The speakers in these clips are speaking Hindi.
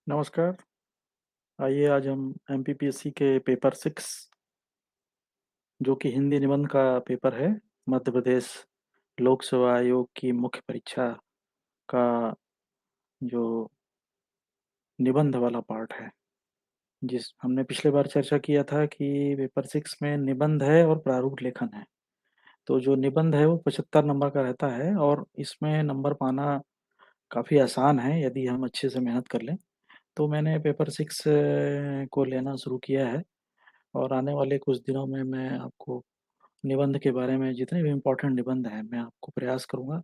नमस्कार। आइए आज हम एमपीपीएससी के पेपर 6 जो कि हिंदी निबंध का पेपर है, मध्य प्रदेश लोक सेवा आयोग की मुख्य परीक्षा का जो निबंध वाला पार्ट है, जिस हमने पिछले बार चर्चा किया था कि पेपर 6 में निबंध है और प्रारूप लेखन है। तो जो निबंध है वो 75 नंबर का रहता है और इसमें नंबर पाना काफ़ी आसान है यदि हम अच्छे से मेहनत कर लें। तो मैंने पेपर 6 को लेना शुरू किया है और आने वाले कुछ दिनों में मैं आपको निबंध के बारे में जितने भी इम्पोर्टेंट निबंध हैं, मैं आपको प्रयास करूँगा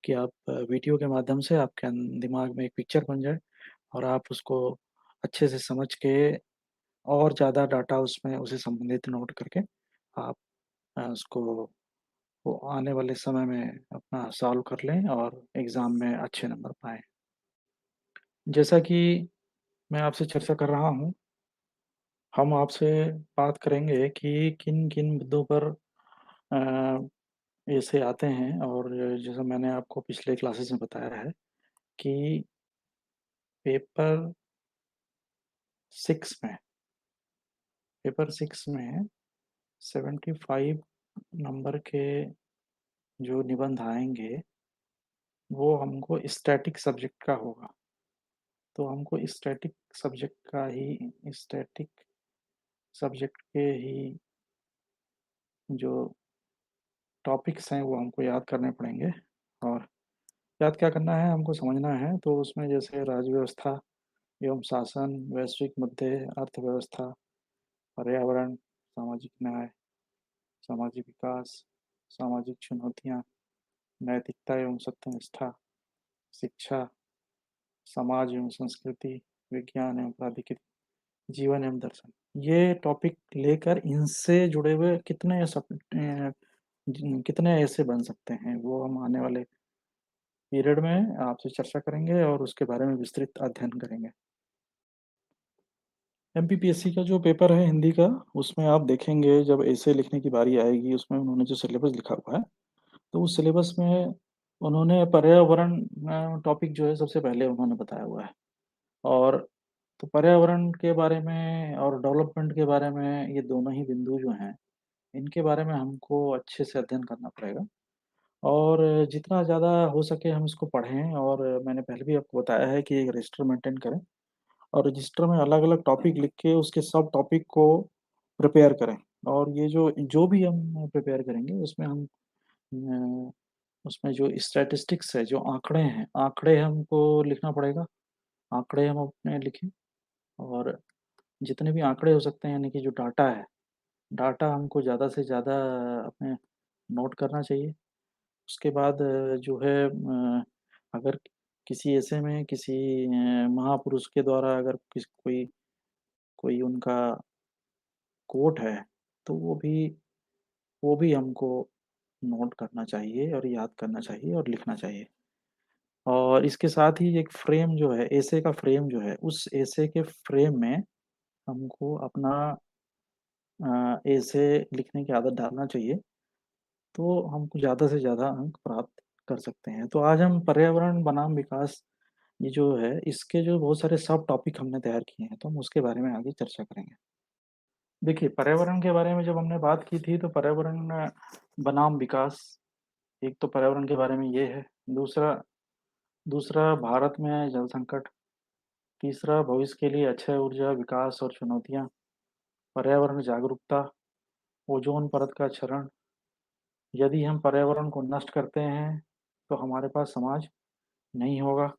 कि आप वीडियो के माध्यम से आपके दिमाग में एक पिक्चर बन जाए और आप उसको अच्छे से समझ के और ज़्यादा डाटा उसमें उसे संबंधित नोट करके आप उसको वो आने वाले समय में अपना सॉल्व कर लें और एग्ज़ाम में अच्छे नंबर पाएँ। जैसा कि मैं आपसे चर्चा कर रहा हूँ, हम आपसे बात करेंगे कि किन-किन मुद्दों पर अ, ऐसे आते हैं और जैसा मैंने आपको पिछले क्लासेस में बताया है कि पेपर 6 में पेपर 6 में 75 नंबर के जो निबंध आएँगे, वो हमको स्टैटिक सब्जेक्ट का होगा। तो हमको स्टैटिक सब्जेक्ट के ही जो टॉपिक्स हैं, वो हमको याद करने पड़ेंगे और याद क्या करना है, हमको समझना है। तो उसमें जैसे राज्य व्यवस्था एवं शासन, वैश्विक मुद्दे, अर्थव्यवस्था, पर्यावरण, सामाजिक न्याय, सामाजिक विकास, सामाजिक चुनौतियाँ, नैतिकता एवं सत्यनिष्ठा, शिक्षा, समाज एवं संस्कृति, विज्ञान एवं प्रौद्योगिकी, जीवन एवं दर्शन। ये टॉपिक लेकर इनसे जुड़े हुए कितने ऐसे बन सकते हैं, वो हम आने वाले पीरियड में आपसे चर्चा करेंगे और उसके बारे में विस्तृत अध्ययन करेंगे। एमपीपीएससी का जो पेपर है हिंदी का, उसमें आप देखेंगे जब एसे लिखने की बारी आएगी, उसमें उन्होंने जो सिलेबस लिखा हुआ है, तो उस सिलेबस में उन्होंने पर्यावरण टॉपिक जो है सबसे पहले उन्होंने बताया हुआ है और तो पर्यावरण के बारे में और डेवलपमेंट के बारे में ये दोनों ही बिंदु जो हैं, इनके बारे में हमको अच्छे से अध्ययन करना पड़ेगा और जितना ज़्यादा हो सके हम इसको पढ़ें और मैंने पहले भी आपको बताया है कि एक रजिस्टर मेंटेन करें और रजिस्टर में अलग-अलग टॉपिक लिख के उसके सब टॉपिक को प्रिपेयर करें और ये जो जो भी हम प्रिपेयर करेंगे उसमें हम अ, उसमें जो स्टैटिस्टिक्स है, जो आँकड़े हैं, आँकड़े हमको लिखना पड़ेगा। आँकड़े हम अपने लिखें और जितने भी आँकड़े हो सकते हैं यानी कि जो डाटा है, डाटा हमको ज़्यादा से ज़्यादा अपने नोट करना चाहिए। उसके बाद जो है अगर किसी ऐसे में किसी महापुरुष के द्वारा अगर कोई कोई उनका कोट है, तो वो भी हमको नोट करना चाहिए और याद करना चाहिए और लिखना चाहिए। और इसके साथ ही एक फ्रेम जो है, एसे का फ्रेम जो है, उस एसे के फ्रेम में हमको अपना एसे लिखने की आदत डालना चाहिए, तो हमको ज़्यादा से ज़्यादा अंक प्राप्त कर सकते हैं। तो आज हम पर्यावरण बनाम विकास ये जो है, इसके जो बहुत सारे सब टॉपिक हमने तैयार किए हैं, तो हम उसके बारे में आगे चर्चा करेंगे। देखिए, पर्यावरण के बारे में जब हमने बात की थी, तो पर्यावरण बनाम विकास, एक तो पर्यावरण के बारे में ये है, दूसरा दूसरा भारत में जल संकट, तीसरा भविष्य के लिए अक्षय ऊर्जा, विकास और चुनौतियाँ, पर्यावरण जागरूकता, ओज़ोन परत का क्षरण, यदि हम पर्यावरण को नष्ट करते हैं, तो हमारे पास समाज नहीं होगा,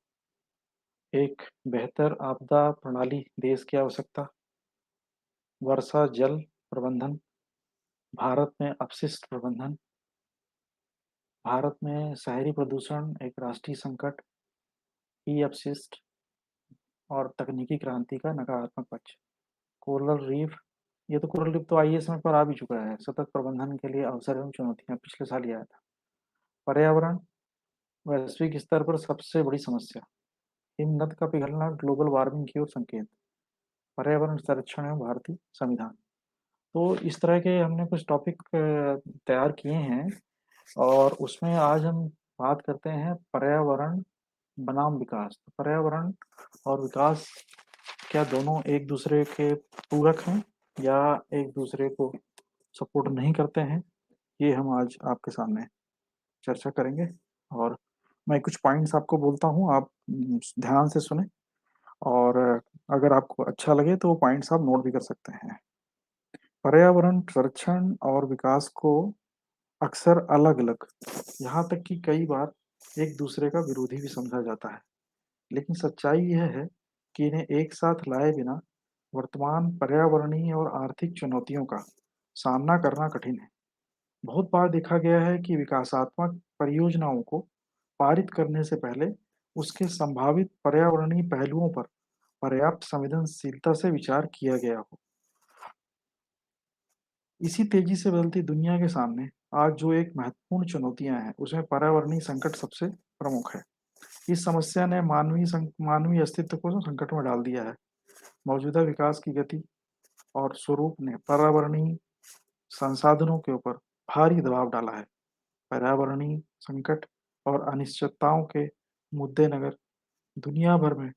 एक बेहतर आपदा प्रणाली देश की आवश्यकता, वर्षा जल प्रबंधन, भारत में अपशिष्ट प्रबंधन, भारत में शहरी प्रदूषण एक राष्ट्रीय संकट, ई अपशिष्ट और तकनीकी क्रांति का नकारात्मक पक्ष। कोरल रीफ, ये तो कोरल रीफ तो आईएएस में पर आ भी चुका है। सतत प्रबंधन के लिए अवसर एवं चुनौतियाँ, पिछले साल ही आया था। पर्यावरण, वैश्विक स्तर पर सबसे बड़ी समस्या। हिमनद का पिघलना ग्लोबल वार्मिंग की ओर संकेत। पर्यावरण संरक्षण एवं भारतीय संविधान। तो इस तरह के हमने कुछ टॉपिक तैयार किए हैं और उसमें आज हम बात करते हैं पर्यावरण बनाम विकास। पर्यावरण और विकास क्या दोनों एक दूसरे के पूरक हैं या एक दूसरे को सपोर्ट नहीं करते हैं? ये हम आज आपके सामने चर्चा करेंगे और मैं कुछ पॉइंट्स आपको बोलता हूँ, आप ध्यान से सुनें और अगर आपको अच्छा लगे तो वो पॉइंट्स आप नोट भी कर सकते हैं। पर्यावरण संरक्षण और विकास को अक्सर अलग-अलग, यहाँ तक कि कई बार एक दूसरे का विरोधी भी समझा जाता है। लेकिन सच्चाई यह है कि इन्हें एक साथ लाए बिना वर्तमान पर्यावरणीय और आर्थिक चुनौतियों का सामना करना कठिन है। बहुत बार देखा गया है कि विकासात्मक परियोजनाओं को पारित करने से पहले उसके संभावित पर्यावरणीय पहलुओं पर पर्याप्त संवेदनशीलता से विचार किया गया हो। इसी तेजी से बदलती दुनिया के सामने आज जो एक महत्वपूर्ण चुनौतियां हैं, उसमें पर्यावरणीय संकट सबसे प्रमुख है। इस समस्या ने मानवीय अस्तित्व को संकट में डाल दिया है। मौजूदा विकास की गति और स्वरूप ने पर्यावरणीय संसाधनों के ऊपर भारी दबाव डाला है। पर्यावरणीय संकट और अनिश्चितताओं के मुद्देनगर दुनिया भर में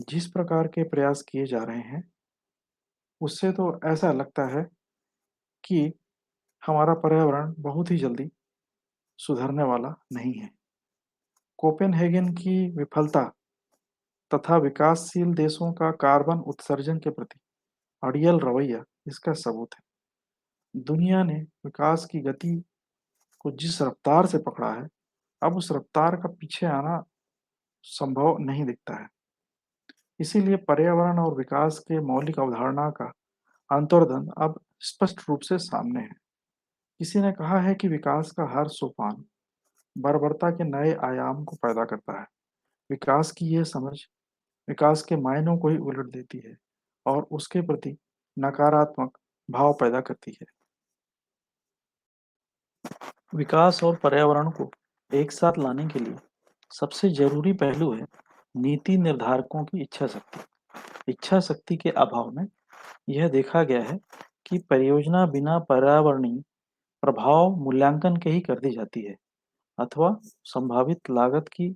जिस प्रकार के प्रयास किए जा रहे हैं, उससे तो ऐसा लगता है कि हमारा पर्यावरण बहुत ही जल्दी सुधरने वाला नहीं है। कोपेनहेगन की विफलता तथा विकासशील देशों का कार्बन उत्सर्जन के प्रति अड़ियल रवैया इसका सबूत है। दुनिया ने विकास की गति को जिस रफ्तार से पकड़ा है, अब उस रफ्तार का पीछे आना संभव नहीं दिखता है। इसीलिए पर्यावरण और विकास के मौलिक अवधारणा का अंतर्द्वंद अब स्पष्ट रूप से सामने है। किसी ने कहा है कि विकास का हर सोपान बर्बरता के नए आयाम को पैदा करता है। विकास की यह समझ विकास के मायनों को ही उलट देती है और उसके प्रति नकारात्मक भाव पैदा करती है। विकास और पर्यावरण को एक साथ लाने के लिए सबसे जरूरी पहलू है नीति निर्धारकों की इच्छा शक्ति। इच्छा शक्ति के अभाव में यह देखा गया है कि परियोजना बिना पर्यावरणीय प्रभाव मूल्यांकन के ही कर दी जाती है अथवा संभावित लागत की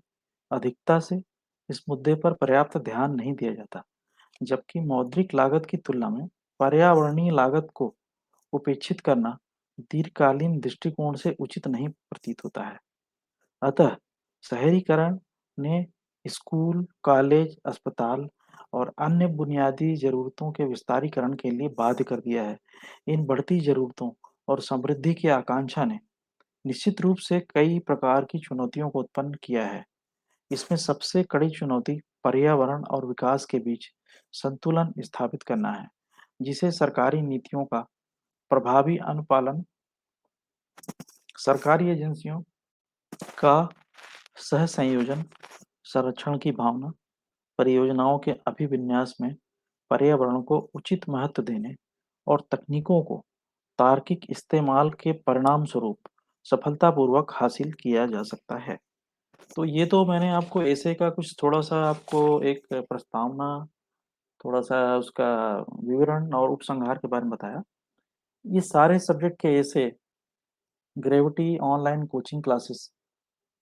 अधिकता से इस मुद्दे पर पर्याप्त ध्यान नहीं दिया जाता। जबकि मौद्रिक लागत की तुलना में पर्यावरणीय लागत को उपेक्षित करना दीर्घकालीन दृष्टिकोण से उचित नहीं प्रतीत होता है। अतः शहरीकरण ने स्कूल, कॉलेज, अस्पताल और अन्य बुनियादी ज़रूरतों के विस्तारीकरण के लिए बाध्य कर दिया है। इन बढ़ती ज़रूरतों और समृद्धि की आकांक्षा ने निश्चित रूप से कई प्रकार की चुनौतियों को उत्पन्न किया है। इसमें सबसे कड़ी चुनौती पर्यावरण और विकास के बीच संतुलन स्थापित करना है, जिसे सरकारी नीतियों का प्रभावी अनुपालन, सरकारी एजेंसियों का सह-संयोजन, संरक्षण की भावना, परियोजनाओं के अभिविन्यास में पर्यावरण को उचित महत्व देने और तकनीकों को तार्किक इस्तेमाल के परिणामस्वरूप सफलतापूर्वक हासिल किया जा सकता है। तो ये तो मैंने आपको एसे का कुछ थोड़ा-सा आपको एक प्रस्तावना, थोड़ा-सा उसका विवरण और उपसंहार के बारे में बताया। ये सारे सब्जेक्ट के एसे ग्रेविटी ऑनलाइन कोचिंग क्लासेस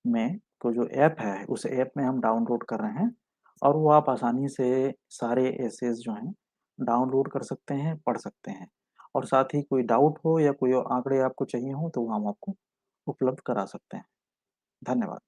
में तो जो ऐप है, उस ऐप में हम डाउनलोड कर रहे हैं और वो आप आसानी से सारे एसेस जो हैं डाउनलोड कर सकते हैं, पढ़ सकते हैं और साथ ही कोई डाउट हो या कोई आंकड़े आपको चाहिए हो तो वो हम आपको उपलब्ध करा सकते हैं। धन्यवाद।